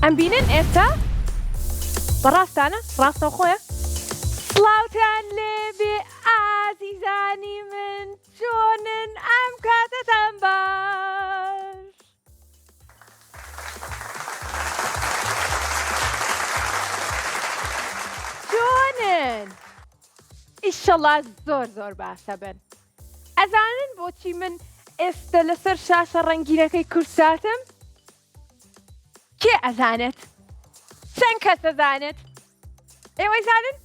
ئەم بینن ئێستا بەڕاستانە ڕاستە خۆیە سڵاوتان لێبێ ئازیزانی من چۆنن ئەم کاتتان باش چۆنن ئیشەڵا زۆر باشە بن ئەزانن بۆچی من ئێستا لەسەر شاشە ڕەنگینەکەی کورساتم کێ ئەزانێت چەند کەس ئەزانێت ئێوەی زانن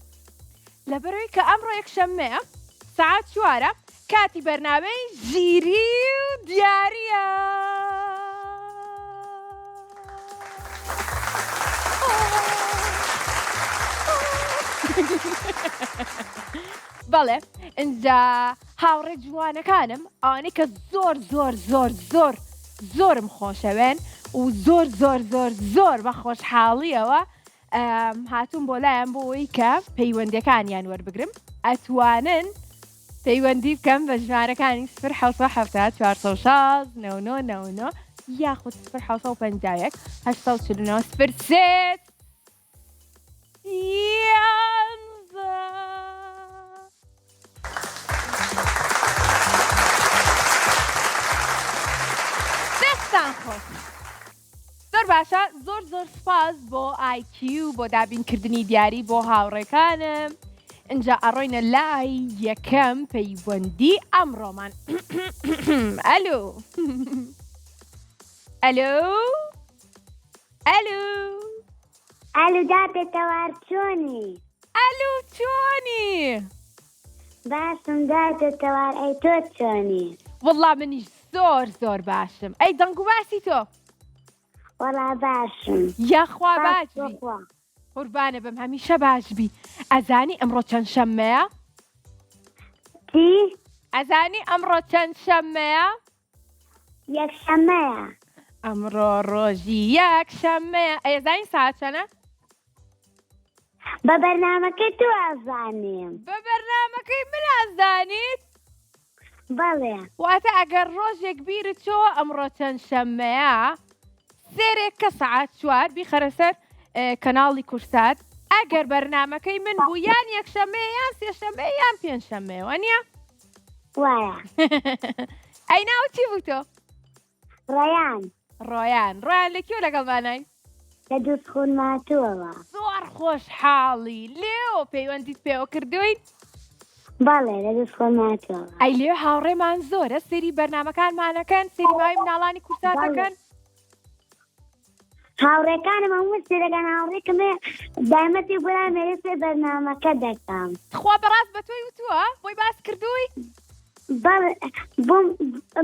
لەبەرەوەی کە ئەمڕۆ یەکشەممەیە ساعات 4 کاتی بەرنامەی ژیری و دیاریە بەڵێ ئینجا هاوڕێ جوانەکانم ئەوانەی کە زۆرم خۆشەوێن و زۆر بە خۆشحاڵیەوە هاتوون بۆ لایەن بۆ ئەوەی کە پەیوەندیەکانیان وەربگرم ئەتوانن پەیوەندی بکەم بە ژمارەکانی 0 416 99 یاخود 0 849 0 دەستان خۆش زۆر باشە زۆر سپاس بۆ IQ بۆ دابینکردنی دیاری بۆ هاوڕێکانم اینجا ئەڕۆینە لای یەکەم پەیوەندی ئەمڕۆمان ئەلو داتێتەوار چۆنی؟ ئەلو چۆنی؟ باشم داتێتەوار ئەی تۆ چۆنی؟ وەڵڵا منیش زۆر باشم ئەی دەنگ و باسی تۆ؟ وەڵا باشم یاخوا باشبی قوربانە بم هەمیشە باشبی ئەزانی ئەمڕۆ چەند شەممەیە؟ چی؟ ئەزانی ئەمڕۆ چەند شەممەیە؟ یەکشەممەیە ئەمڕۆ ڕۆژی یەکشەممەیە ئەزانی ساعت چەندە؟ بە بەرنامەکەی تو ئازانیم بە بەرنامەکەی من ئازانیت؟ بەڵێ واتە ئەگەر ڕۆژێک بیرت چۆ ئەمڕۆ چەند شەممەیە سێرێک کە سەعات 4 بیخەرە سەر کەناڵی کورسات ئەگەر بەرنامەکەی من بوو یان یەکشەممەیە یان سێشەممەیە یان پێنجشەممەیە وانە؟ وایە ئەی ناو چی بوو تۆ؟ ڕۆیان لەکوێ لەگەڵمانای؟ لە دووسخون ماتووەوە زۆر خۆشحاڵی لێو پەیوەندیت پێوە کردوین؟ بەڵێ لە دووسخون ماتووەوە ئەی لێو هاوڕێمان زۆرە سێری بەرنامەکانمانەکەن سێری ماوەی مناڵانی کورساتەکەن هاوڕێکانم هەموو سێرەکان هاوڕێکمێ دایمەتی بۆیان مێرەسێ بەرنامەکە دەکەم خوا بەڕاست بە تۆی وتووە بۆی باس کردووی؟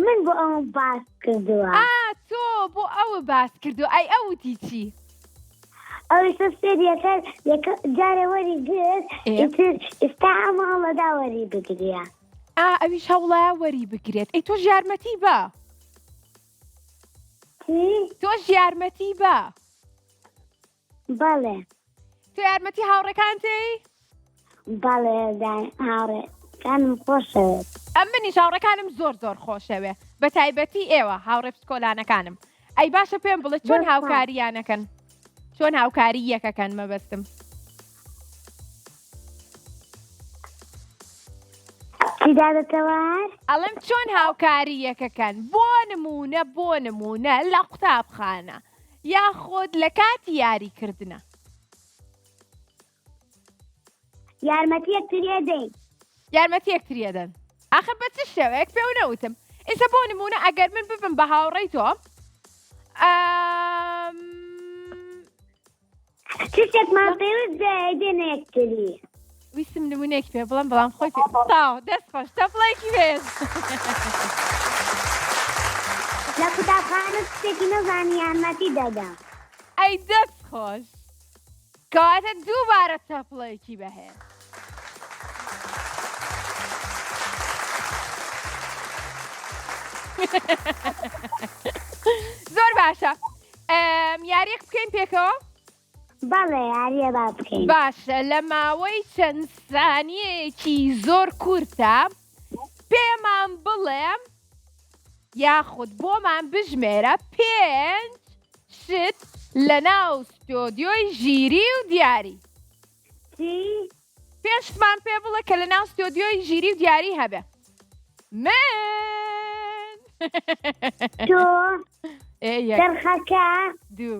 من بۆ ئەوە باس کردووە تۆ بۆ ئەوە باس کردو ئەی ئەوتی چی؟ ئەویشە سێریەکە جارێ وەری گرت ئێستا ئەمە هەڵەدا وەری بگرێ ئەویش هەوڵایە وەری بگرێت ئەی تۆش یارمەتی بە تۆش یارمەتی بە بەڵێ تۆ یارمەتی هاوڕێکانتی؟ بەڵێ هاوڕێکانم خۆشەوێت ئەم منیش هاوڕێکانم زۆر خۆشەوێ بە تایبەتی ئێوە هاوڕێ پسکۆلانەکانم ئەی باشە پێم بڵێ چۆن هاوکاریانەکەن چۆن هاوکاری یەکەکەن مەبەستم چیدادەتەوار؟ ئەڵێم چۆن هاوکاری یەکەکەن بۆ نمونە لە قوتابخانە یاخۆت لە کاتی یاریکردنە یارمەتی یەکتریە دەن ئاخر بە چ شێوەیەک پێ نەوتم ئێستا بۆ نمونە ئەگەر من ببم بە هاوڕێی تۆ چشێکمان پێویست دێنە یەکتری ویستم نمونەیەکی پێ بڵام خۆی تاو دەست خۆش تەفڵێکی بێت لە قوتابخانە شتێکی نەزانی یارمەتی دەدەم ئەی دەست خۆش کەواتە دووبارە تەفڵێکی بەهێز زۆر باشە یاریەک بکەین پێکەوە؟ بەڵێ یاریە با بکەین باشە لە ماوەی چەند سانیەیەکی زۆر کورتە پێمان بڵێم یاخود بۆمان بژمێرە 5 شت لە ناو ستۆدیۆی ژیری و دیاری چی؟ پێشمان پێ بڵێ کە لە ناو ستۆدیۆی ژیری و دیاری هەبێ من تۆ یەک دەرخەکە دوو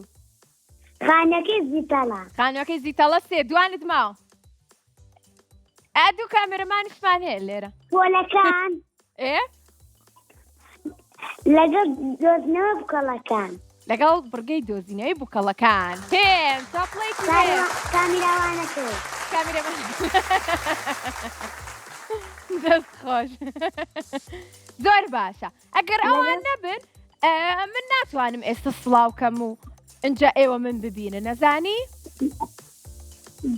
خانەکەی زیتەڵە خانووەکەی زیتەڵە سێ دوانت ماوە دوو کامێرەمانیشمان هەیە لێرە پۆلەکان لەگەڵ دۆزنەوە بکەڵەکان لەگەڵ بڕگەی دۆزینەوەی بووکەڵەکان پێم چاپڵێکی هەیە کامیراوانەکە کامێرەمان دەست خۆش زۆر باشە ئەگەر ئەوان نەبن من ناتوانم ئێستا سڵاوکەم و اینجا ئێوە من ببینە نەزانی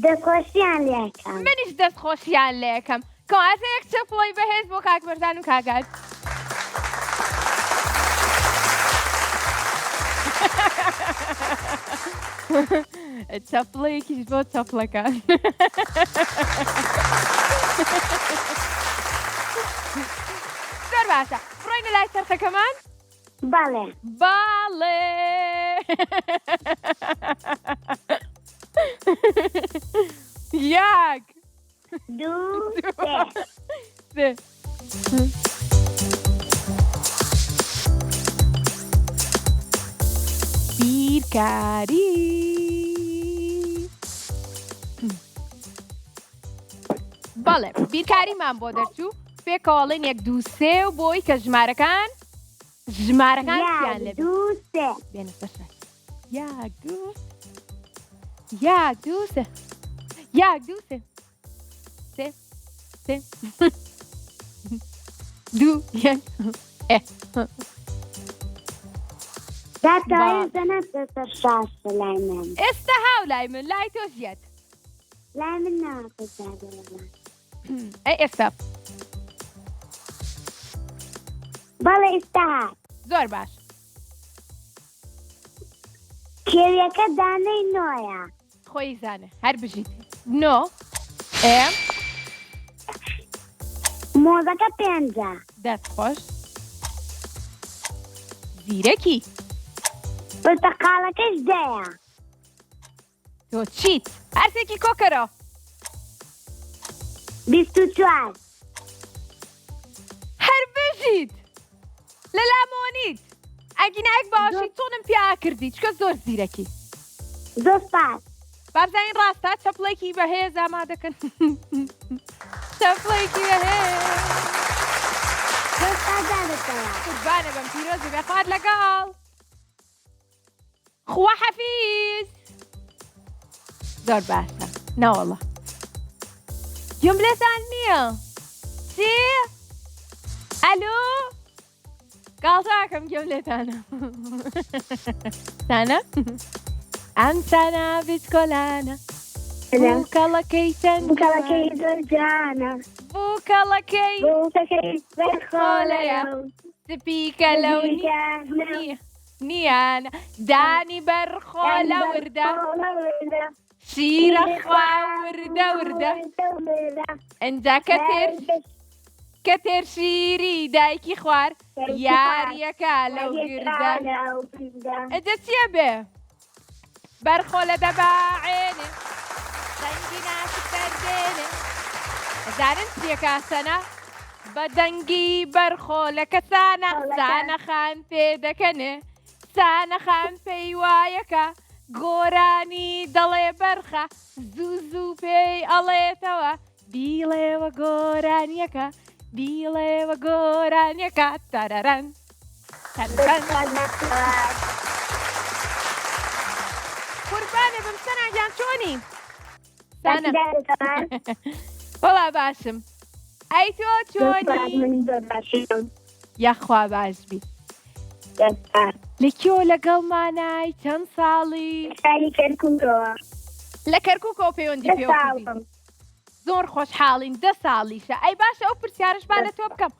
دەخۆشیان لێکەم منیش دەست خۆشیان لێکەم کەواتە یەک چەپڵی بەهێز بۆ کاک بەردان و کاگات چەپڵەیەکیش بۆ چەپڵەکان زۆر باشە بڕۆینە لای چەرخەکەمان بەڵێ باڵێ یەک دوو سێ بیرکاری بەڵێ بیرکاریمان بۆ دەرچوو پێکەوەڵێن یەک دوو سێ و بۆی کە ژمارەکان سیان لێ دوو سێ بێنە سەر یەک دوو یەک دوو سێ یەک دوو سێ سێ سێ دوو یەک داتوانێت زەنەتە سەر شاشە لای من ئێستا هاو لای من لای تۆ زیاد لای من ناوەکە ئەی ئێستا بەڵێ ئێستا هات زۆر باش کێویەکە دانەی نۆیە خۆی زانە هەر بژیت نۆ ئێم مۆزەکە پێنجە دەست خۆش زیرەکی پرتەقاڵەکەش دەیە تۆ چیت هەرسێکی کۆکەرەوە 24 هەر بژیت لە لامۆنیت ئەگینایك باشی چۆنم پیا کردی چکە زۆر زیرەکی زۆر سپاس بابزانین ڕاستە چەپڵێکی بەهێز ئامادەکەن چەپڵێکی بەهێز زۆر سازادەتەوە قوربانە بەم پیرۆزی بێخوات لەگەڵ خوا حەفیز زۆر باشە نەوەڵە جملەتان نییە چی؟ ئەلۆ گاڵتاکەم جملەتانە سانە؟ ئەم سانە بیسکۆلانە بووکەڵەکەی چەند بووکەڵەکەی زۆر جوانە بووکەڵەکەی بووکەکەی بەرخۆڵەیە سپیکە لەو نیان دانی بەرخۆ لە وردە شیرە خوا وردە وردە ئەنجا کە تێر شیری دایکی خوار یاریەکە لەو گردە ئەجە چیە بێ بەرخۆ لە دەباعێنێ دەنگی ناسی بەردێنێ ئەزانن چیەکە سەنە بە دەنگی بەرخۆ لە کەسانە سانەخان پێ دەکەنێ سانەخان پێی وایەکە گۆرانی دەڵێ بەرخە زوو زوو پێی ئەڵێتەوە بیڵێوە گۆرانیەکە بیڵێوە گۆرانیەکە تەرەرەن قوربانە بم سەناجان چۆنی سانە وەڵا باشم ئەی تۆ چۆنی یەخوا باش بی لەکیۆ لەگەڵمانای چەند ساڵی لە کەرکووکەوە پەیوەندی پێ زۆر خۆشحاڵین 10 ساڵیشە ئەی باشە ئەو پرسیارشمان لە تۆ بکەم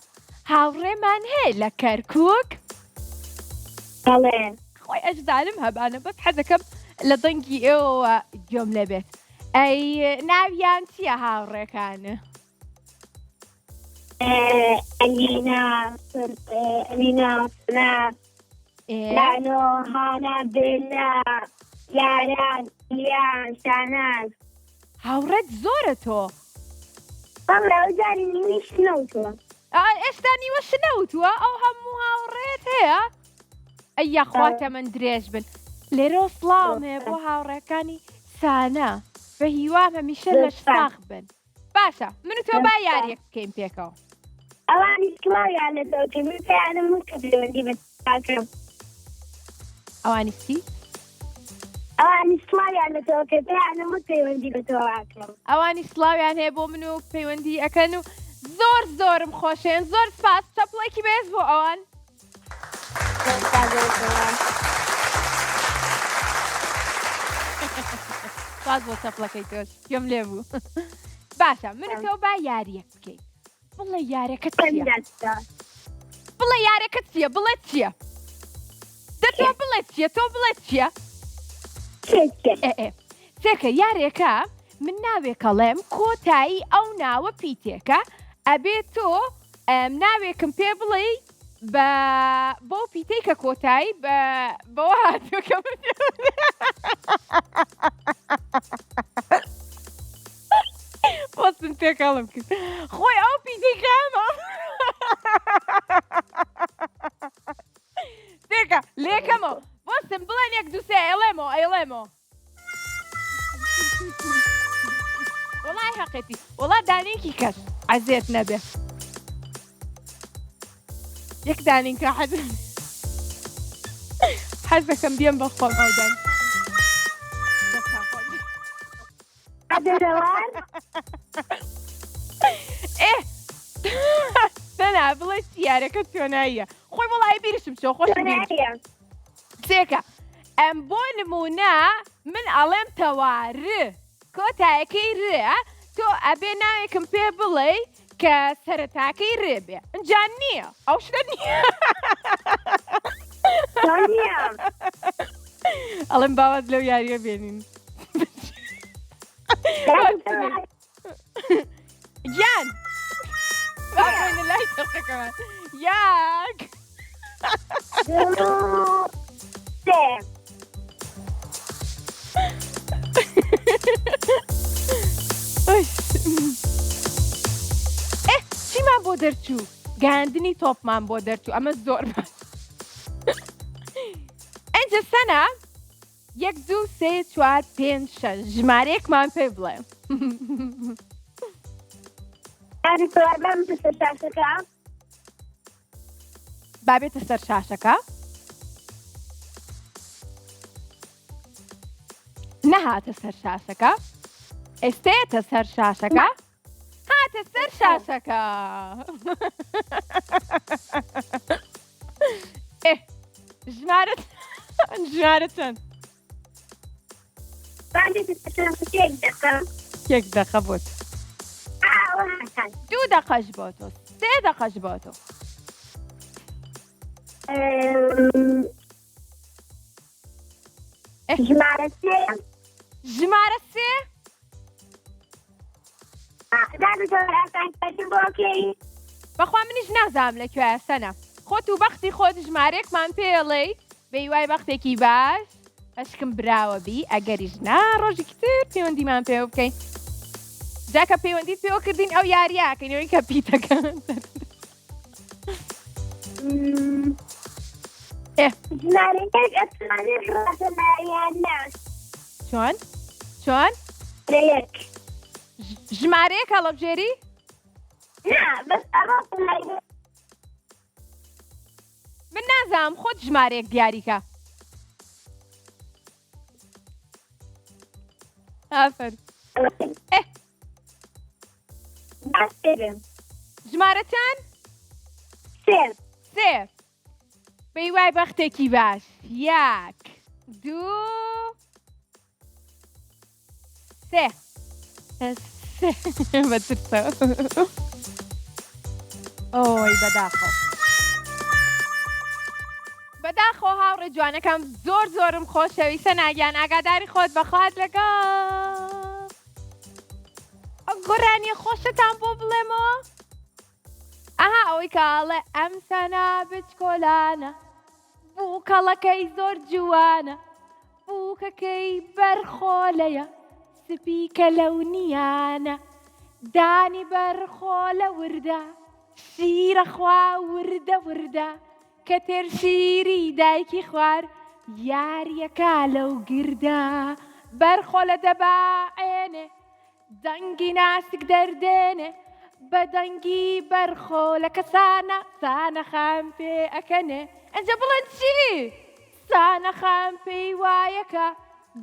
هاوڕێمان هەیە لە کەرکووک خۆی ئەجدانم هەبانە بەس حەزەکەم لە دەنگی ئێوە گوێم لەبێت ئەی ناویان چییە هاوڕێکانە ئەلینا لانۆ هانا بێلا یاران یان شاناز هاوڕێت زۆرە تۆ بەڵێ ئەو جاری نیویش نەوتووە ئێستا نیوە شنەوتووە ئەو هەموو هاوڕێت هەیە ئەیە خواتە من درێژ بن لێرە سڵاوم هەیە بۆ هاوڕێکانی سانە بە هیوام هەمیشە لە شتاخ بن باشە من و تۆ با یاریەک بکەین پێکەوە ئەوانی سڵاویان لەتەوە کە من پێیانم وت کە پەیوەندی بە تۆکەم ئەوانی چی؟ ئەوانی سڵاویان لەتەوە کە پێیانم وت پەیوەندی بە تۆواکەم ئەوانی سڵاویان هەیە بۆ من و پەیوەندی ئەەکەن و زۆر زۆرم خۆشێن زۆر سپاس چەپڵێکی بێز بۆ ئەوان سپاس بۆ چەپڵەکەی تۆش گوێم لێ بوو باشە من و تۆ با یاریەک بکەین بڵێ یارەکەت چییە؟ بڵێ یارەکەت چییە بڵێ چییە؟ تۆ بڵێ چییە تۆ بڵێ چییە؟ چێکە یارێکە من ناوێکەڵێم کۆتایی ئەو ناوە پیتێکە ئەبێ تۆ ناوێکم پێ بڵێ بۆ پیتەی کە کۆتایی بەوە هاتووکە خۆستم تێکەڵم کرد خۆی ئەو پیتەی کامە تێکە لێکەمەوە بۆستم بڵێن یەک دووسێ ئەڵێمەوە وڵای حەقێتی وڵا دانێکی کەس عەزێت نەبێ یەک دانینکە حەز دەکەم بێم بە خۆم ئەو دان نەنا بڵێ یارەکە تۆناییە خۆی وڵای بیرشم چۆ خۆشم سێکە ئەم بۆ نمونە من ئەڵێم تەوارە کۆتایەکەی ڕێ تۆ ئەبێ ناوێکم پێ بڵێ کە سەرەتاکەی ڕێ بێ ئەنجان نییە ئەو شتە نییە ئەڵێم باوەت لەو یاریە بێنین گیان باڕۆینە لای تەقەکەمان یاک چیمان بۆ دەرچوو گاندنی تۆپمان بۆ دەرچوو ئەمە زۆر باش ئەنجە سەنە 1 2 3 4 5 6 ژمارەیەکمان پێ بڵێ بابێتە سەر شاشەکە نەهاتە سەر شاشەکە ئێستێتە سەر شاشەکە هاتە سەر شاشەکە ژمارە چەند؟ 1 دقە بۆ تۆ 2 دقەش بۆ تۆ 3 دقەش بۆ تۆ ژمارە 3 بەخوا منیش نازام لەکوێیە سەنە خۆت و بەختی خۆت ژمارەیەکمان پێڵێ بەیوای بەختێکی باش هەشکم براوە بی ئەگەریش نا ڕۆژێکی تر پەیوەندیمان پێوە بکەین جاکە پەیوەندیت پێوە کردین ئەو یاریاکەینەوەی کە پیتەکەن چۆن ژمارەیەک هەڵەبژێری من نازام خۆت ژمارەیەک دیاریکە ئافەر ژمارە چەند؟ 3 بەیوای بەختێکی باش 1 2 3 بەترسە ئۆی بەداخۆ هاوڕێ جوانەکەم زۆر زۆرم خۆشەویستە ناگیان ئاگاداری خۆت بەخوات لەگەڵ ئەو گۆرانیە خۆشتان بۆ بڵێمەوە ئەها ئەوەی کاڵێ ئەم سەنا بچکۆلانە بوو کەڵەکەی زۆر جوانە بووکەکەی بەرخۆلەیە سپیکە لەونیانە دانی بەرخۆ لە وردە شیرە خوا وردە وردە کە تێر شیری دایکی خوار یاریەکە لەو گردە بەرخۆ لە دەباعێنێ دەنگی ناسک دەردێنێ بە دەنگی بەرخۆ لە کەسانە سانە خام پێ ئەکەنێ ئەنجە بڵێن چی؟ سانە خام پێی وایەکە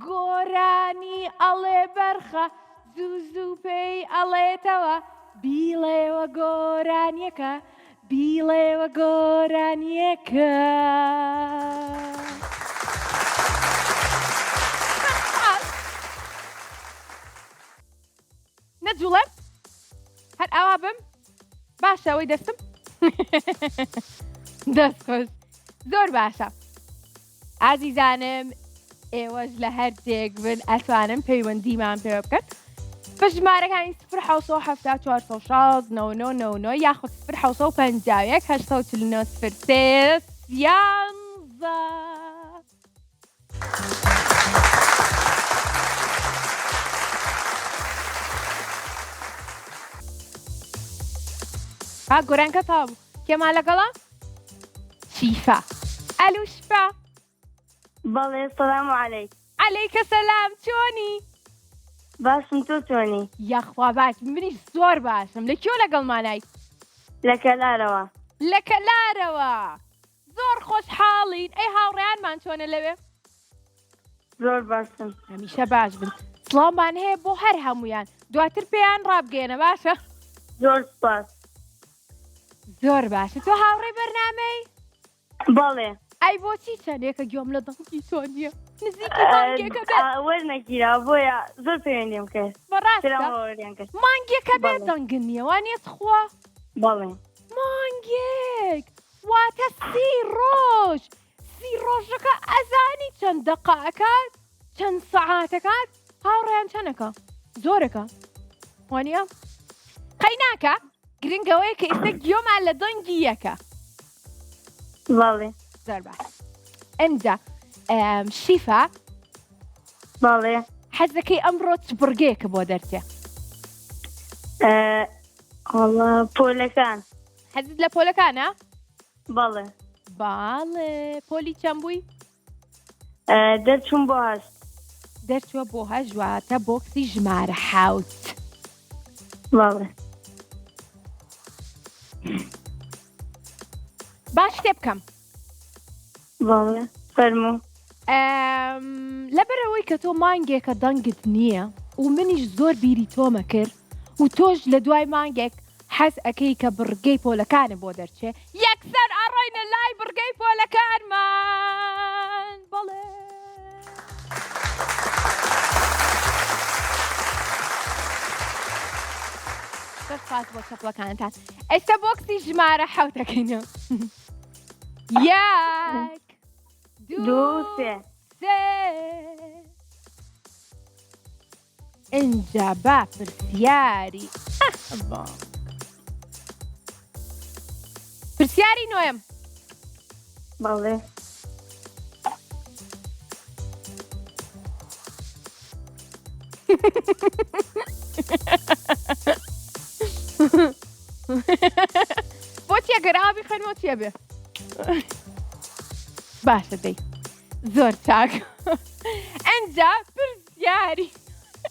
گۆرانی ئەڵێ بەرخە زوو زوو پێی ئەڵێتەوە بیڵێوە گۆرانیەکە بیڵێوە گۆرانیەکە نەجوڵم هەر ئاوا بم باشە ئەوەی دەستم دەست خۆش زۆر باشە ئازیزانم ئێوەش لە هەر تێک بن ئەتوانم پەیوەندیمان پێوە بکەن بە ژمارەکانی 1970 یاخود 1950 849 گۆرانکە تاو کێمان لەگەڵا؟ شیفا ئەلو شیفا بەڵێ سەلام عەلەیک عەلەیکە سەلام چۆنی؟ باشم تۆ چۆنی؟ یاخوا باش منیش زۆر باشم لە کێو لەگەڵمانای؟ لە کەلارەوە لە کەلارەوە زۆر خۆشحاڵین ئەی هاوڕێیانمان چۆنە لەوێ؟ زۆر باشم هەمیشە باش بن سڵاومان هەیە بۆ هەر هەمویان دواتر پێیان ڕابگەێنە باشە؟ زۆر سپاس زۆر باشە تۆ هاوڕێی بەرنامەی؟ بەڵێ ئەی بۆچی چەندێکە گوێم لە دڵی تۆ نییە نزیکی مانگێکە بێت وەرنەگیرا بۆیە زۆر پەیوەندیم کرد بەڕاستە کرد مانگێکە بێت دەنگن نییە وانێت خوا بەڵێ مانگێک واتە 30 ڕۆژەکە ئەزانی چەند دەقائەکات چەند سەعاتەکات هاوڕێیان چەندەکە زۆرەکە وانە قەی ناکە گرنگەوەی کە ئێستا گوێمان لە دەنگی یەکە بەڵێ زۆر باش ئەنجا شیفا بەڵێ حەز دەکەی ئەمڕۆ چ بڕگەیەکە بۆ دەرچێ پۆلەکان حەزت لە پۆلەکانە؟ بەڵێ باڵێ پۆلی چەند بووی؟ دەرچوون بۆ هەشت دەرچووە بۆ هەژواتە بۆکسی ژمارە حاوت بەڵێ باش شتێ بکەم بەڵێ فەرموو لەبەرەوەی کە تۆ مانگێکە دەنگت نییە و منیش زۆر بیری تۆمە کرد و تۆش لە دوای مانگێک حەز ئەەکەی کە بڕگەی پۆلەکانە بۆ دەرچێ یەکسەر ئەڕۆینە لای بڕگەی پۆلەکانمان بەڵێ سپاس بۆ چەپڵەکانتان ئێستا بۆکسی ژمارە حەوتەکەینە یەک دوو سێ اینجا با پرسیاری پرسیاری نوێم بەڵێ بۆچی ئەگەر ئاوی خوێنەوە چێ بێ باشە دەی زۆر چاک ئەنجا پرسیاری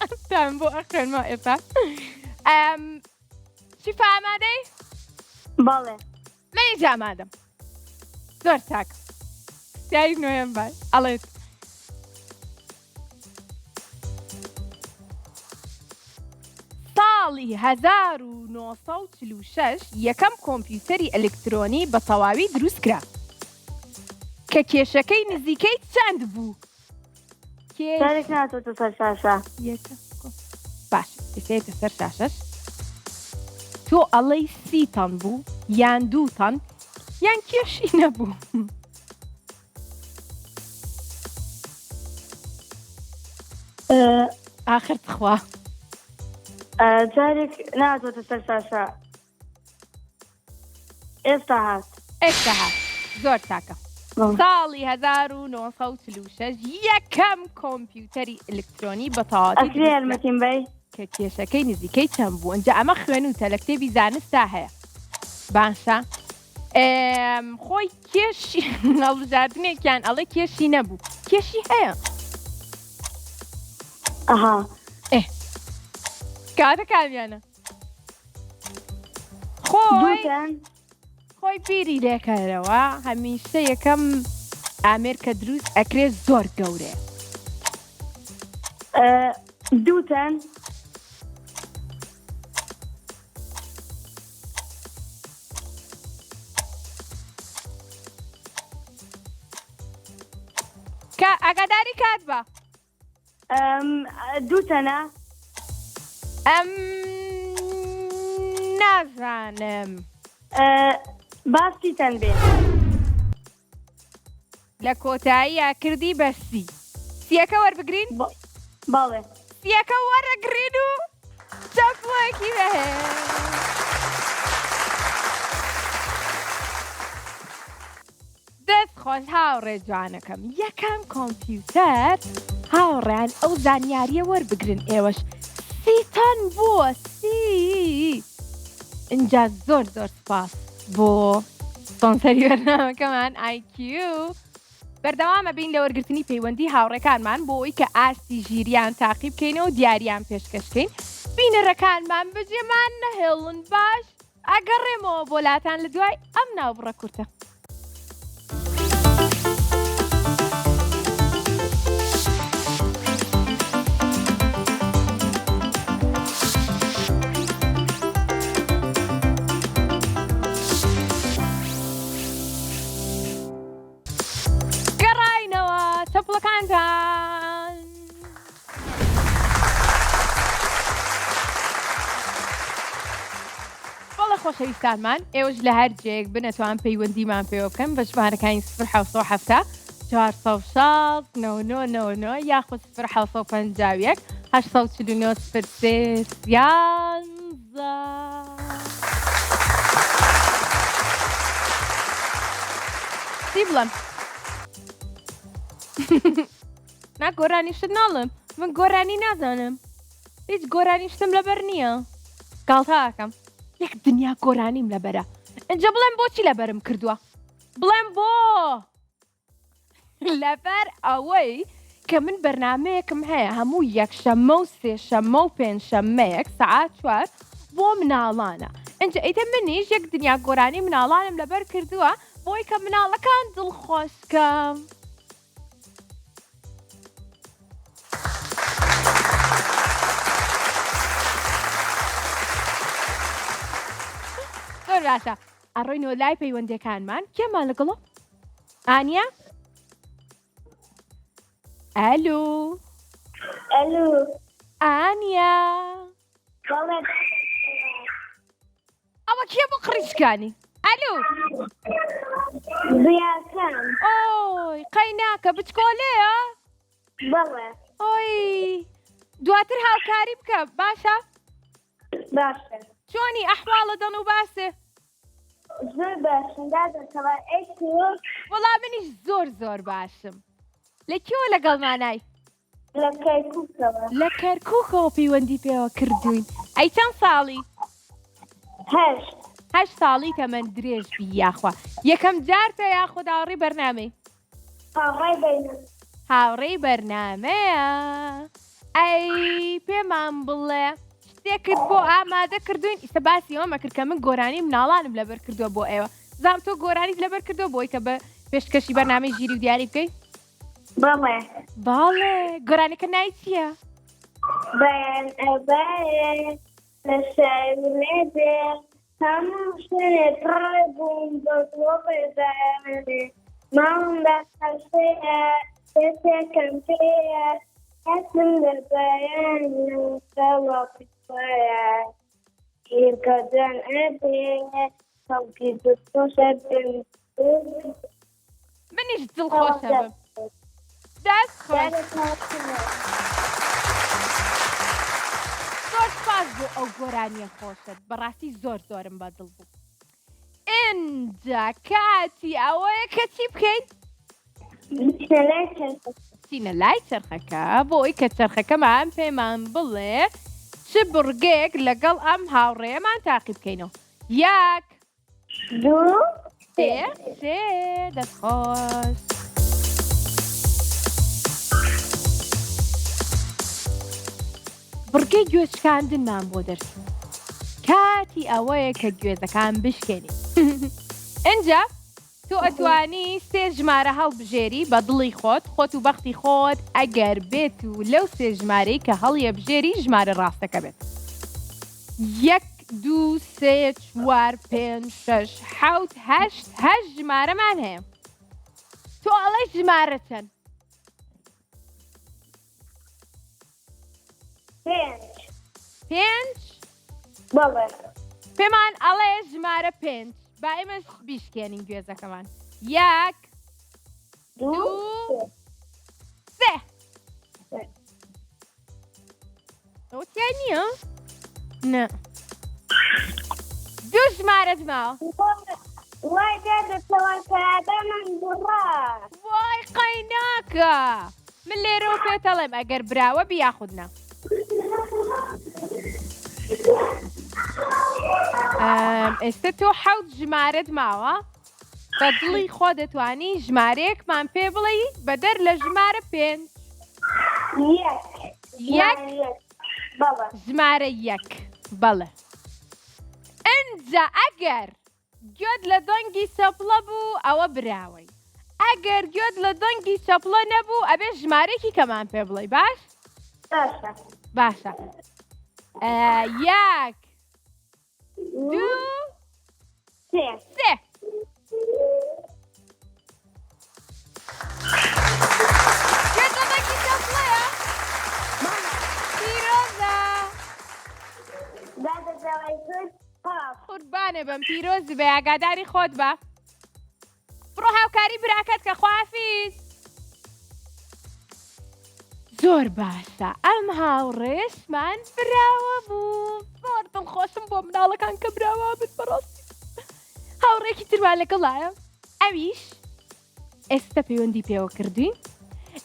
ئەستان بۆ ئەخوێنەوە ئێستا شیفا ئامادەی؟ بەڵێ منیش ئامادەم زۆر چاک پرسیاری نوێم باش ئەڵێت ساڵی 1946 یەکەم کۆمپیوتەری ئەلکترۆنی بە تەواوی دروستکرا کە کێشەکەی نزیکەی چەند بوو؟ سەرێک ناتۆتە سەر شاشە باش ئێستا سەر شاشەش تۆ ئەڵەی 30 تەن بوو یان 2 تەن یان کێشی نەبوو ئاخر خوا جارێک ناتۆتە سەر شاشە ئێستا هات ئێستا هات زۆر چاکە ساڵی 1946 یەکەم کۆمپیوتەری ئەلکترۆنی بەتەواوەتی ئەکرێ یارمەتیم بەی کە کێشەکەی نزیکەی چەند بوو ئەنجا ئەمە خوێنوتە لە کتێبی زانستا هەیە باشە خۆی کێشی هەڵبژاردنێکیان ئەڵێ کێشی نەبوو کێشی هەیە ئەها کاتە کامیانە خۆی دووتان خۆی بیری لێکەرەوە هەمیشە یەکەم ئامێر کە دروست ئەکرێت زۆر گەورەیە دووتان ئاگاداری کات بە دووتەنە نازانم باستیتەن بێ لە کۆتاییە کردی بەسی سیەکە وەربگرین باڵێ سیەکە وەرەگرین و چەپۆکی بەهێ دەست خۆش هاوڕێ جوانەکەم یەکەم کۆمپیوتەر هاوڕێن ئەو زانیاریە وەربگرن ئێوەش سیتان بووە سی اینجا زۆر زۆر سپاس بۆ سپۆنسەری بەرنامەکەمان IQ بەردەوامە بین لە وەرگرتنی پەیوەندی هاوڕێکانمان بۆ ئەوەی کە ئاستی ژیریان تاقی بکەینەوە دیاریان پێشکەشکەین بینەرەکانمان بەجێمان نەهێڵن باش ئەگەڕێمەوە بۆ لاتان لە دوای ئەم ناوبڕە کورتە چەپڵەکانتان بەڵێ خۆشەویستانمان ئێوەش لە هەر جێک بنەتوان پەیوەندیمان پێوە بکەن بە ژمارەکانی 1970 400 یاخود 1951 849 سی بڵم نا گۆرانیشت ناڵم من گۆرانی نازانم هیچ گۆرانیشتم لەبەر نییە گاڵتاکەم یەک دنیا گۆرانیم لەبەرە ئەنجە بڵێم بۆچی لەبەرم کردووە بڵێم بۆ لەبەر ئەوەی کە من بەرنامەیەکم هەیە هەموو یەکشەممە و سێشەممە و پێنجشەممەیەک سەعات 4 بۆ مناڵانە ئەنجە ئەیتە منیش یەک دنیا گۆرانی مناڵانم لەبەر کردووە بۆی کە مناڵەکان دڵخۆشکەم زۆر باشە ئەڕۆینەوە لای پەیوەندەکانمان کێمان لەگەڵۆ ئانیا ئەلو ئەلو ئانیا باڵێ ئەوە کێ بۆ قڕیشکانی ئەلو ڕیاکەم ئۆی قەیناکە بچکۆلەیە بەڵێ ئۆی دواتر هاوکاری بکە باشە باشە چۆنی ئەحواڵە دەن و باسێ زۆر باشم دادەکەوە ئەیتۆ وەڵام منیش زۆر زۆر باشم لە کێوە لەگەڵمانای لە کەرکووکەوە لە کەرکووکەوە پەیوەندی پێوە کردوین ئەی چەند ساڵی هەشت 8 ساڵی تەمەەن درێژ بی یاخوا یەکەم جار پێ یاخۆ هاوڕێی بەرنامەی هاوڕێی بینە هاوڕێی بەرنامەیە ئەی پێمان بڵێ شتێکت بۆ ئامادە کردوین ئیسە باسی ئەومە کرد کە من گۆرانی مناڵانم لەبەر کردووە بۆ ئێوە زام تۆ گۆرانیت لەبەر کردووە بۆی کە بە پێشکەشی بەرنامەی ژیری و دیاری بکەیت بەڵێ باڵێ گۆرانەکە نای چییە؟ بەیان ئەبایە لە شایلێ بێ هەموو شوێنێ پڕێ بووم بە تۆ بێزانێ ماڵم بە قەشەیە کەسێکم پێیە هەستم لە بەیانەوە پێیە هیرکەجان ئەبێ خەڵکی دڵخۆشە بێن منیش دڵخۆشە بم دەست خۆش زۆر سپاس بۆ ئەو گۆرانیە خۆشت بەڕاستی زۆر زۆرم بەدڵ بوو ئینجا کاتی ئەوەیە کە چی بکەیت چینە لای چرخەکە بۆی کە چرخەکەمان پێمان بڵێ چ بڕگێک لەگەڵ ئەم هاوڕێمان تاقی بکەینەوە. 1 2 3 دەستخۆش. بڕگەی گوێچکاندنمان بۆ دەرچوو. کاتی ئەوەیە کە گوێزەکان بشکێنی. ئینجا تۆ ئەتوانی 3 ژمارە هەڵبژێری بە دڵی خۆت و بەختی خۆت ئەگەر بێت و لەو 3 ژمارەی کە هەڵیە بژێری ژمارە ڕاستەکە بێت. 1 2 3 4 5 6 7 8 8 ژمارەمان هەیە. تۆ ئەڵێ ژمارە چەند؟ 5 بەڵێ پێمان ئەڵێ ژمارە 5 با ئێمەش بیشکێنین گوێزەکەمان. 1 2 3 ئەوە نییە؟ نە 2 ژمارەت ماوە. وای دەدەتەوە کەرادە من بڕا وای قەیناکە من لێرەوە پێتەڵێم ئەگەر براوە بیاخودنا. ئێستا تۆ 7 ژمارەت ماوە بە دڵی خۆ دەتوانی ژمارەیەکمان پێ بڵێ بەدەر لە ژمارە 5. 1 ژمارە 1 بەڵێ. ئەنجا ئەگەر گوێت لە دەنگی سەپڵە بوو ئەوە براوەی. ئەگەر گوێت لە دەنگی سەپڵە نەبوو ئەبێ ژمارەیەکی کەمان پێ بڵێ. باش؟ باشە. 1 2 3 گوێت لە دەنگی سەپڵەیە؟ پیرۆزە. قوربانێ بم پیرۆز بێ ئاگاداری خۆت بە. بڕۆ هاوکاری براکەت کە خوافیز. زۆر باشە ئەم هاوڕێشمان براوە بوو. زۆر دڵخۆشم بۆ مناڵەکان کە براوە بن بەڕاستی. هاوڕێکی ترمان لەگەڵایە ئەویش ئێستا پەیوەندی پێوە کردوین.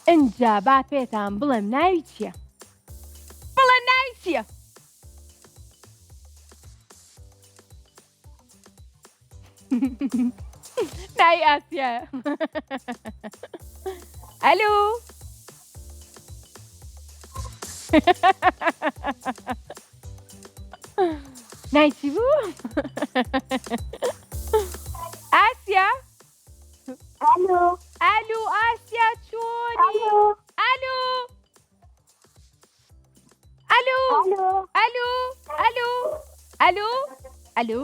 ئینجا با پێتان بڵێم ناوی چییە؟ بڵێ ناوی چییە؟ ناوی ئاسیایە. ئەلو ناوی چی بوو؟ ئاسیا؟ ئەلو ئاسیا چۆنی؟ ئەلو ئەلو ئەلو ئەلو ئەلو ئەلو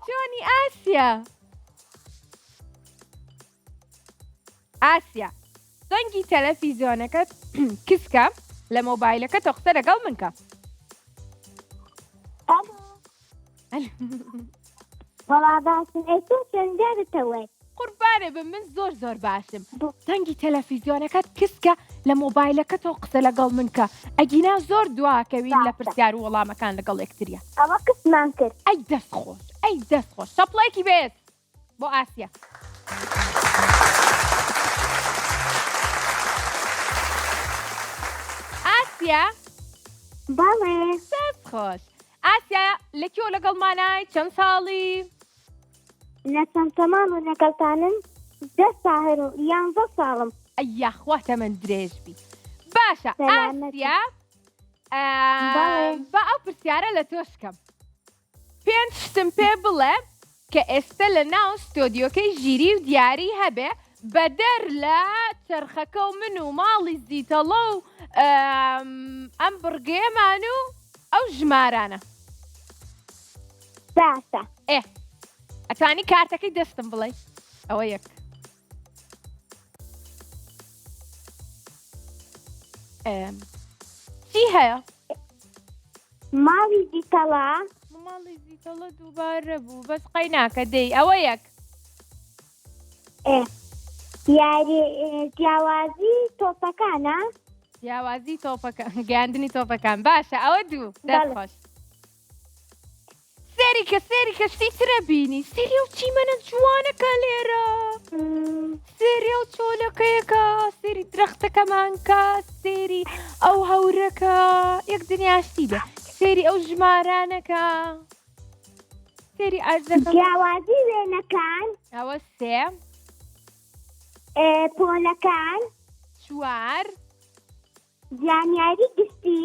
چۆنی ئاسیا؟ ئاسیا دەنگی تەلەڤیزیۆنەکەت کچکە لە مۆبایلەکە تۆ قسە لەگەڵ من کە. قوربانێ بم من زۆر باشم. دەنگی تەلەڤیزیۆنەکەت کچکە لە مۆبایلەکە تۆ قسە لەگەڵ من کە. ئەگینا زۆر دواکەوین لە پرسیار و وەڵامەکان لەگەڵ یەکتریە. ئەوە کەسمان کرد. ئەی دەستخۆش ئەی دەستخۆش شەپڵێکی بێت بۆ ئاسیا. ئاسیا بەڵێ دەستخۆش. ئاسیا لەکوێ لەگەڵمانای چەند ساڵی؟ لە چەند تەمان و لەگەڵتانن 10 ساڵ و 11 ساڵم. ئەیا خواتە من درێژبی. باشە ئاسیا بە ئەو پرسیارە لە تۆشکەم. 5 شتم پێ بڵێ کە ئێستا لە ناو ستۆدیۆکەی ژیری و دیاری هەبێ بەدەر لە چرخەکە و من و ماڵی زیتەڵە و ئەم بڕگێمان و ئەو ژمارانە. باشە ئەتوانی کارتەکەی دەستم بڵێ. ئەوە یەک. چی هەیە؟ ماڵی زیتەڵە. ماڵی زیتەڵە دووبارە بوو بەس قەیناکە دەی ئەوە یەک. یاری جیاوازی تۆپەکانە. جیاوازی تۆپەکان گەیاندنی تۆپەکان. باشە ئەوە دوو دەستخۆش. 3 سێریکە شتی ترە بینی سێری و چیمەنە جوانەکە لێرە سێری ئەو چۆلەکەیەکە سێری درەختەکەمانکە سێری ئەو هەورەکە یەک دنیاشتی بێ سێری ئەو ژمارانەکە سێری ئەرزەکە جیاوازی وێنەکان ئەوە سێ پۆلەکان 4 زانیاری گشتی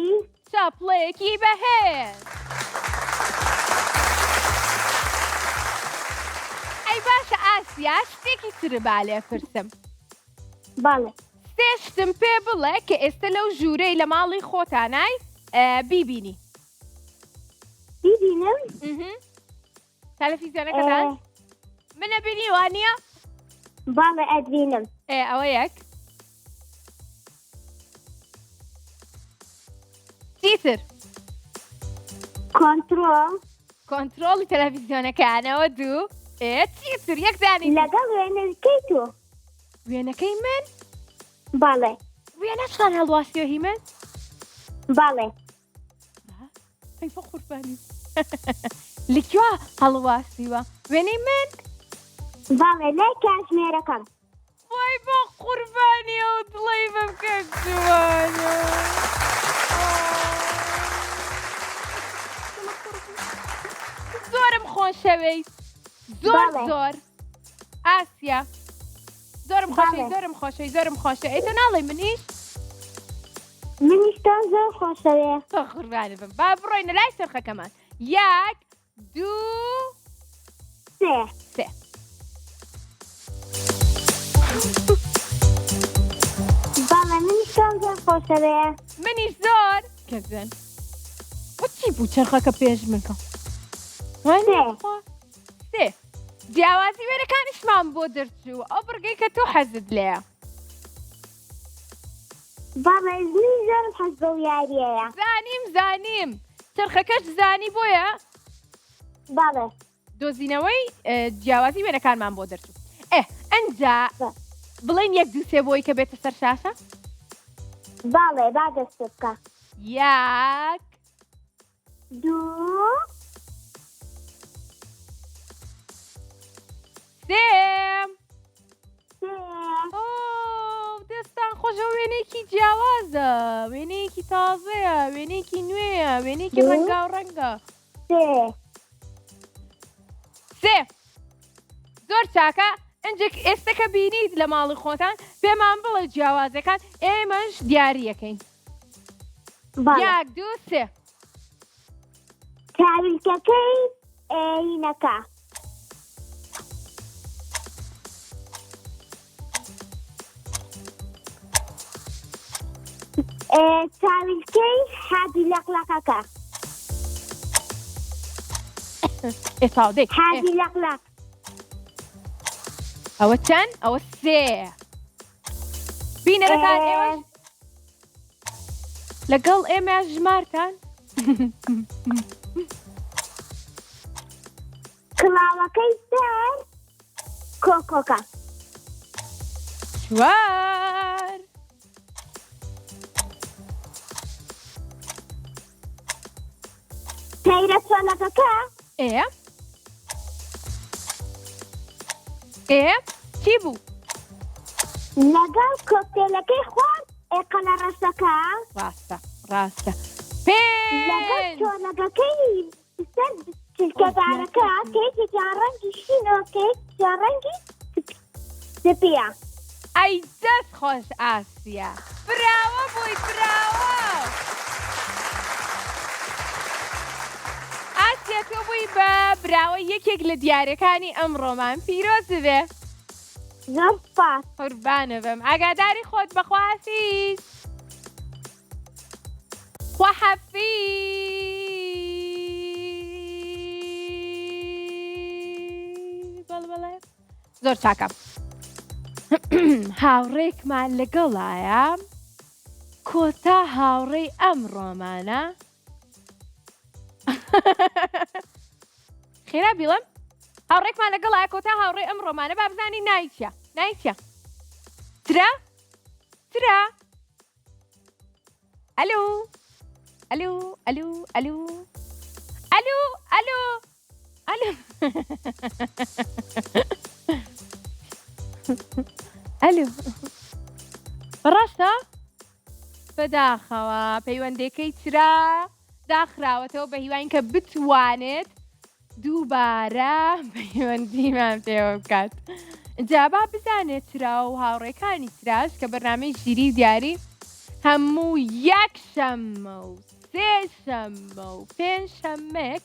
چاپڵەیەکی بەهێز ئەی باشە ئاسیا شتێکی تر با لێ پرسم بەڵێ سێشتم پێ بڵێ کە ئێستا لەو ژوورەی لە ماڵی خۆتانای بیبینی بیبینم تەلەڤیزیۆنەکەتان منە بینی وانە بەڵێ ئەدبینم ئەوە یەک چیتر کۆنتڕۆڵی تەلەڤیزیۆنەکانەوە 2 چیتر یەک دانی لەگەڵ وێنەکەی تۆ وێنەکەی من بەڵێ وێنەشتان هەڵواسیۆهی من بەڵێ ئەی بە قوربانی لەکوێ هەڵواسیوە وێنەی من بەڵێ لای کاتژمێرەکەم وای بە قوربانی ئەو دڵی بەم کە جوانە زۆرم خۆشەویست زۆر ئاسیا زۆرم خۆشەوی ئەی تۆ ناڵێ منیش منیشتان زۆر خۆشەوێ بە قوربانی بم با بڕۆینە لای چرخەکەمان 1 2 3 بەڵێ منیشتان زۆر خۆشەوێ منیش زۆر کەزن چی بوو چرخەکە پێش بکەم سێ جیاوازی وێرەکانیشمان بۆ دەرچوو ئەو بڕگەی کە تۆ حەزت لێیە بەڵێ زنی زۆرم حەز بەو یاریەیە زانیم چرخەکەش زانی بۆیە بەڵێ دۆزینەوەی جیاوازی وێرەکانمان بۆ دەرچوو ئەنجا بڵێن 1 2 3 بۆی کە بێتە سەر شاشە بەڵێ با دەست بکە 1 2 3 دەستان خۆشە وێنەیەکی جیاوازە وێنەیەکی تازەیە وێنەیەکی نوێیە وێنەیەکی ڕەنگاوڕەنگە سێ زۆر چاکە ئەنجێک ئێستا کە بینیت لە ماڵی خۆتان پێمان بڵێ جیاوازەکان ئێمەش دیاریەکەین 1 2 3 تاویلکەکەی هینەکە تاویلکەی حاجی لەقلەقەکە ئێساودەی حاجی لەقلەق ئەوە چەند ئەوە سێ بینەرەکان ئێوەش لەگەڵ ئێمە ژمارتان کڵاوەکەی سەر کۆکۆکە 4 تەیرە چۆلەکەکە چی بوو لەگەڵ کۆکتێلەکەی خۆن ئێقەلە ڕەشەکە ڕاستە لەگەڵ چۆلەکەکەی سەر چلکەدارەکە کێکێکیان ڕەنگی شینەوە کێکێکیان ڕەنگی سپیە ئەی دەست خۆش ئاسیا براوە بووی براوە ئاسیا تۆ بووی بە براوە یەکێک لە دیارەکانی ئەمڕۆمان پیرۆز بێ زۆر سپاس قوربانە بم ئاگاداری خۆت بەخوافیز خواحەفیز بەڵێ زۆر چاکە هاوڕێکمان لەگەڵایە کۆتا هاوڕێی ئەمڕۆمانە خێرا بیڵم هاوڕێکمان لەگەڵایە کۆتا هاوڕێی ئەمڕۆمانە با بزانی نایچە ترا ئەلو ئەلو ڕاستە بەداخەوە پەیوەندەکەی چرا داخراوەتەوە بە هیوان کە بتوانێت دووبارە پەیوەندیمان پێوە بکات. جابا بزانێت چرا و هاوڕێکانی تراش کە بەرنامەی ژیری و دیاری هەموو یەک شەممە و سێ شەممە و پێنج شەممێک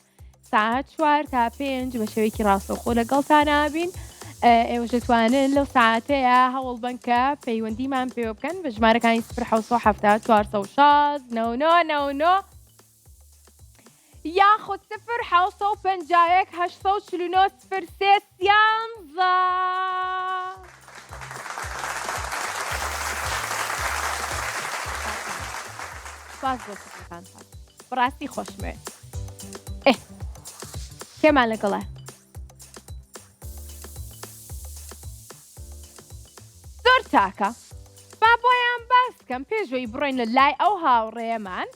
ساعت 4 تا 5 بە شێوەیەکی ڕاستەوخۆ لەگەڵتان نابین. ئێوەش دەتوانن لەو ساعتەیە هەوڵ بن کە پەیوەندیمان پێوە بکەن بە ژمارەکانی 0 416 99 یاخود 0 751 849 03 13. سپاس بۆ سپاسان بەڕاستی خۆشمێت. کێمان لەگەڵە زۆر تاکە با بۆیان باس بکەم پێشوەی بڕۆین لە لای ئەو هاوڕێمان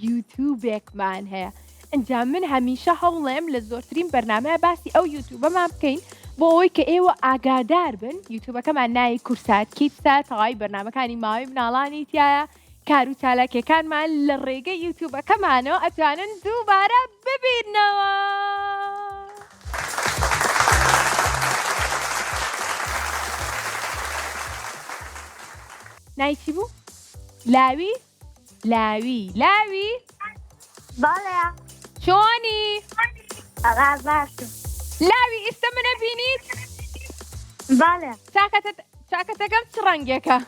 یوتیوبێکمان هەیە. ئەنجام من هەمیشە هەوڵێم لە زۆرترین بەرنامەیە باسی ئەو یوتیوبەمان بکەین بۆ ئەوەی کە ئێوە ئاگادار بن. یوتیوبەکەمان ناوی کورسات کیتسە تەواوی بەرنامەکانی ماوەی مناڵانی تایە. کار و چالاکیەکانمان لە ڕێگەی یوتیوبەکەمانەوە ئەتوانن دووبارە ببینەوە. ناوی چی بوو؟ لاوی؟ لاوی لاوی بەڵێ چۆنی؟ باشم. لاوی ئێستا منە بینیت؟ بەڵێ چاکەتەکەم چ ڕەنگێکە؟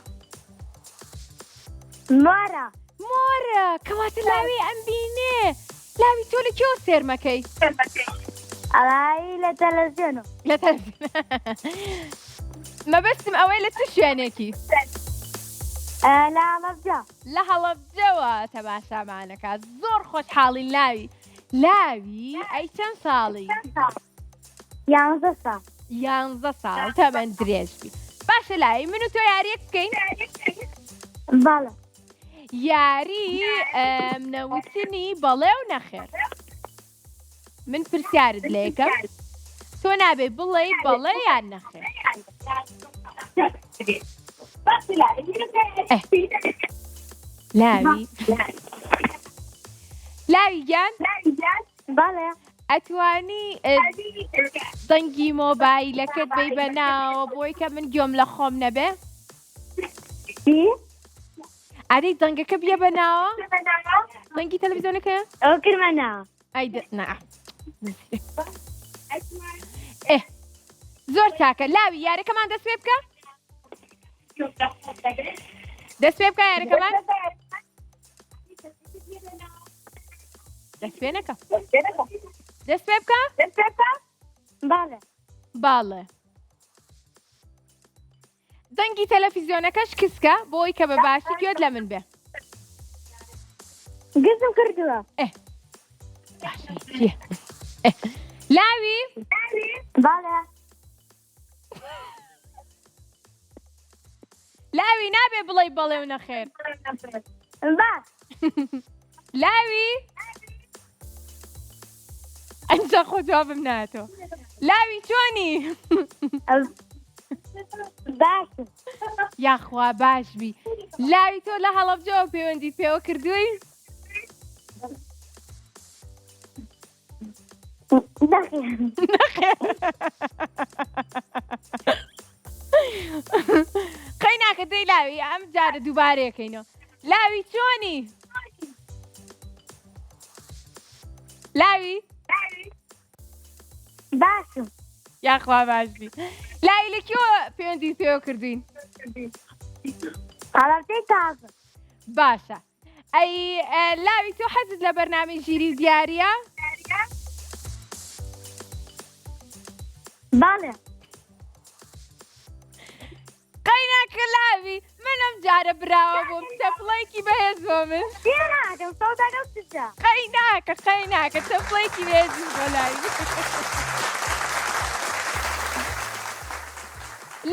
مۆرە. مۆرە کەواتە لاوی ئەم بینێ. لاوی تۆ لە کێوە سێرمەکەی؟ ئەڵایی لە تەلەڤیزیۆنە. لە تەلەڤیزیۆن. مەبەستم ئەوەی لە چ شوێنێکی؟ لە هەڵەبجە. لە هەڵەبجەوە تەماشامانەکە. زۆر خۆشحاڵین لاوی. لاوی ئەی چەند ساڵی؟ 11 ساڵ. 11 ساڵ تەمەن درێژبی. باشە لاوی من و تۆ یاریەک بکەین؟ بەڵێ. یاری نەوتنی بەڵێ و نەخێر. من پرسیارت لێ یەکەم تۆ نابێ بڵێ بەڵێ یان نەخێر. لاوی لاوی گیان بەڵێ. ئەتوانی دەنگی مۆبایلەکەت بەی بەناوە بۆی کە من گوێم لە خۆم نەبێ؟ ئەرەی دەنگەکە بیە بەناوە؟ دەنگی تەلەڤیزیۆنەکەیە؟ ئەو کردمەناوە. زۆر تاکە. لاوی یارەکەمان دەست پێ بکە؟ دەست پێ بکە یارەکەمان؟ دەست پێ نەکە. دەست پێ بکە؟ بەڵێ. باڵێ. دەنگی تەلەڤیزیۆنەکەش کسکە بۆی کە بەباشی گوێت لە من بێ. گزم کردووە. لاوی بەڵێ. لاوی نابێ بڵێ بەڵێ و نەخێر. باش. لاوی ئەنجا خۆ جوابم ناتۆ. لاوی چۆنی؟ باشم. یاخوا باش بی. لاوی تۆ لە هەڵەبجەوە پەیوەندیت پێوە کردووی؟ قەی ناکە دەی لاوی ئەم جارە دووبارەیەکەینەوە. لاوی چۆنی؟ لاوی باشم. یاخوا باش بی. لاوی لە کێوە پەیوەندیت پێوە کردوین؟ هەڵەبجەی تازە. باشە. ئەی لاوی تۆ حەزت لە بەرنامەی ژیری و دیاریە؟ بەڵێ. قەی ناکە لاوی من ئەم جارە براوە بۆم تەپڵێکی بەهێز بۆ من. ناکەم سەوداگە و سجا. قەی ناکە تەپڵێکی بەهێزی بۆ لاوی.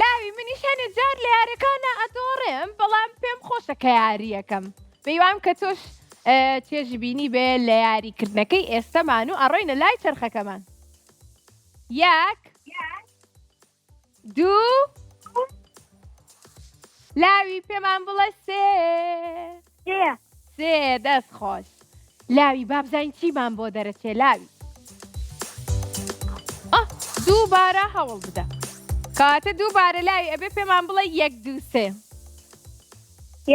لاوی منیش هەنێ جار لە یاریەکانە ئەدۆڕێم بەڵام پێم خۆشە کە یاریەکەم. پێیوام کە تۆش چێژبینی بێ لە یاریکردنەکەی ئێستەمان و ئەڕۆینە لای چەرخەکەمان. یەک دوو لاوی پێمان بڵێ سێ سێ دەست خۆش لاوی بابزین چیمان بۆ دەرەچێ لاوی دووبارە هەوڵ بدە کاتە دووبارە لاوی ئەبێ پێمان بڵێ یەک دوو سێ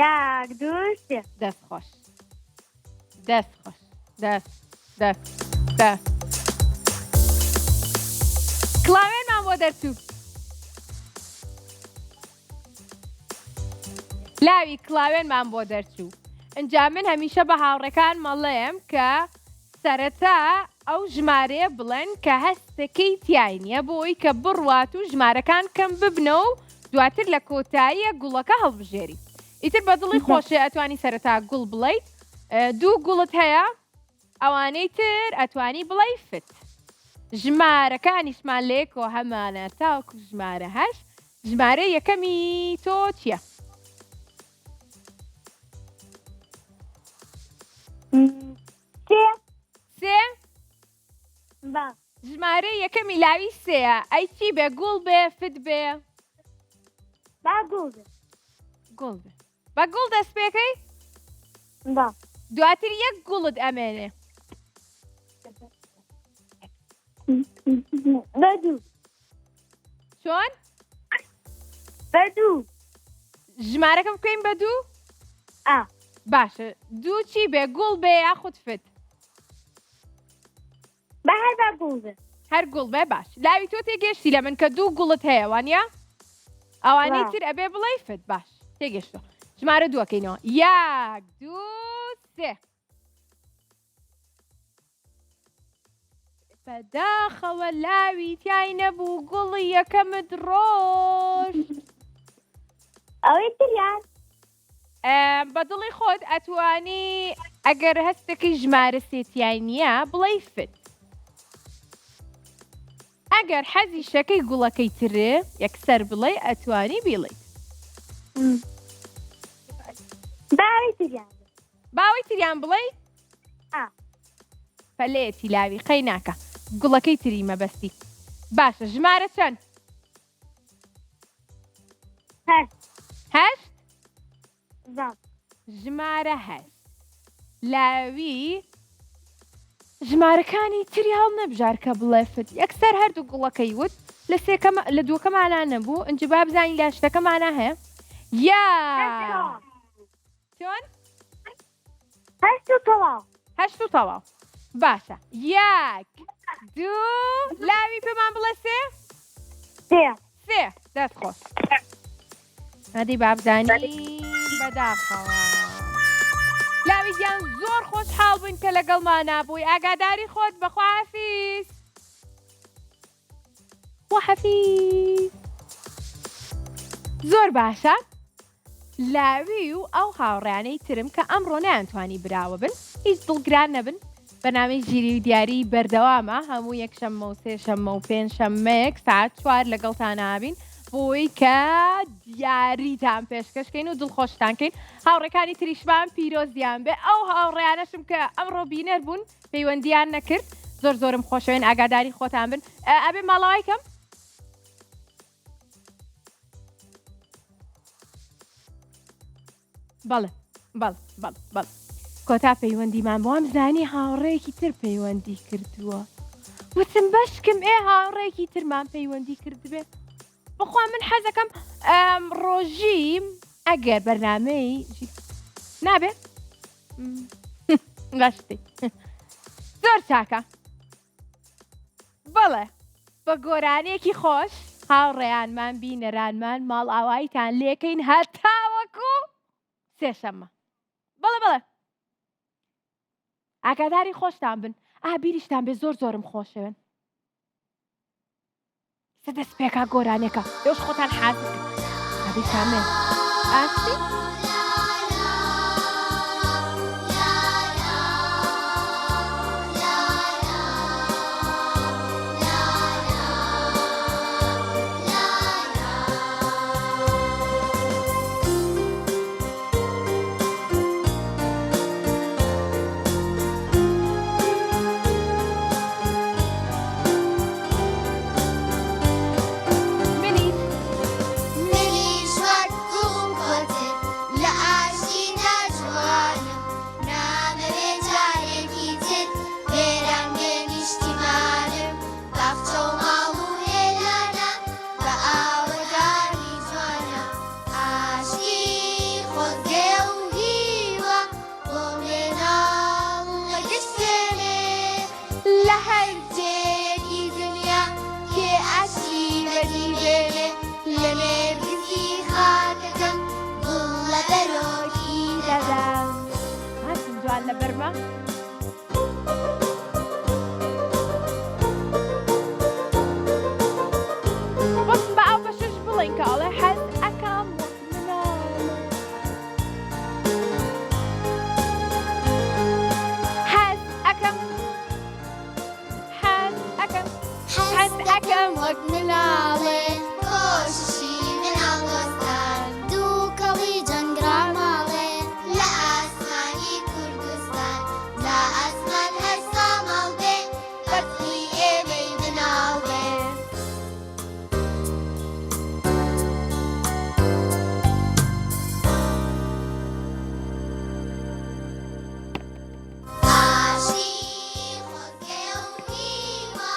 یەک دوو سێ دەست خۆش دەست خۆش دەست دەست دەست کڵاوێنمان بۆ دەرچوو لاوی کڵاوێنمان بۆ دەرچوو ئەنجا من هەمیشە بە هاوڕێکان مەڵێم کە سەرەتا ئەو ژمارەیە بڵێن کە هەستەکەی تیای نییە بۆی کە بڕوات و ژمارەکان کەم ببنە و دواتر لە کۆتاییە گوڵەکە هەڵبژێری ئیتر بە دڵی خۆشێ ئەتوانی سەرەتا گوڵ بڵیت دوو گوڵت هەیە ئەوانەی تر ئەتوانی بڵی فت ژمارەکانیشمان لێکۆ هەمانە تاوەکو ژمارە هەش ژمارە یەکەمی تۆ چییە؟ سێ ژمارە یەکەمی لاوی سێە ئەی چی بێ گوڵ بێ فت بێ گوڵ بێ بە گوڵ دەست پێکەی دواتر یەک گوڵت ئەمێنێ چۆن؟ ژمارەکە بکەین بە دوو؟ باشە دوو چی بێ گوڵ بێ یاخود فت هەر گوڵ بێ باش لاوی تۆ تێگەشتی لە من کە دوو گوڵت هەیە وانە ئەوانەی تر ئەبێ بڵێ فت باش تێگەشتۆ ژمارە دووەکەینەوە یەک دوو سێ بەداخەوە لاوی تیای نەبوو گوڵی یەکەمت ڕۆژ ئەوەی تریان بە دڵی خۆت ئەتوانی ئەگەر هەستەکەی ژمارە سێتیای نییە بڵێ فت ئەگەر حەزی شەکەی گوڵەکەی ترێ یەکسەر بڵێ ئەتوانی بیڵیت باوەی تریان بڵێ پەلەیەتی لاوی قەی ناکە گوڵەکەی تری مەبەستی باشە ژمارە چەند؟ هەشت ژمارە هەشت لاوی ژمارەکانی تری هەڵ نەبژار کە بڵێ فت یەکسەر هەردوو گوڵەکەی وت لە دووەکەمانە نەبوو ئەنج با بزانین لا شتەکەمانە هەیە چۆن؟ هەشت و تەواو باشە یەک دوو لاوی پێمان بڵێ سێ دەست خۆش هەدی با بزانین بەداخەوە لاوی گیان زۆر خۆشحاڵ بووین کە لەگەڵمانە بووی ئاگاداری خۆت بەخوافیز خواحەفیز زۆر باشە لاوی و ئەو هاوڕێیانەی ترم کە ئەمڕۆ نەیانتوانی براوە بن هیچ دڵگران نەبن بەنامەی ژیری و دیاری بەردەوامە هەموو یەکشەممە و سێشەممە و پێنجشەممەیەک ساعت 4 لەگەڵتان نابین بۆی کە دیاریتان پێشکەشکەین و دڵخۆشتانکەین هاوڕێکانی تریشمان پیرۆزیان بێ ئەو هاوڕێیانەشم کە ئەمڕۆ بینەر بوون پەیوەندیان نەکرد زۆرم خۆشەوێن ئاگاداری خۆتان بن ئەبێ ماڵاوایکەم بەڵێ کۆتا پەیوەندیمان بۆ ئەم زانی هاوڕێیەکی تر پەیوەندی کردووە وتم بەشکم هاوڕێیەکی ترمان پەیوەندی کردبێ بخوا من حەزەکەم ڕۆژیم ئەگەر بەرنامەی نابێ باشتی زۆر چاکە بەڵێ بە گۆرانێکی خۆش هاوڕێیانمان بینەرانمان ماڵ ئاوایتان لێکەین هەتاوەکو سێشەممە بەڵێ ئاگاداری خۆشتان بن بیریشتان بێ زۆرم خۆشەوێن دەست پێکا گۆرانێکە لەوش خۆتان حازم ئەبیشامێ ئاستی لبرما بس بقى بشوش بلينك على حد أكم حد أكم حد أكم حد أكم من علي کوششی من ئەڵۆستان دوو کەڵی جەنگراماڵێ لە ئاسمانی کوردستان لە ئاسمان هەر ساماڵ بێ بەفری ئێمەی مناڵێ ئاشی خۆزگە و هیوا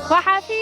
خواحافی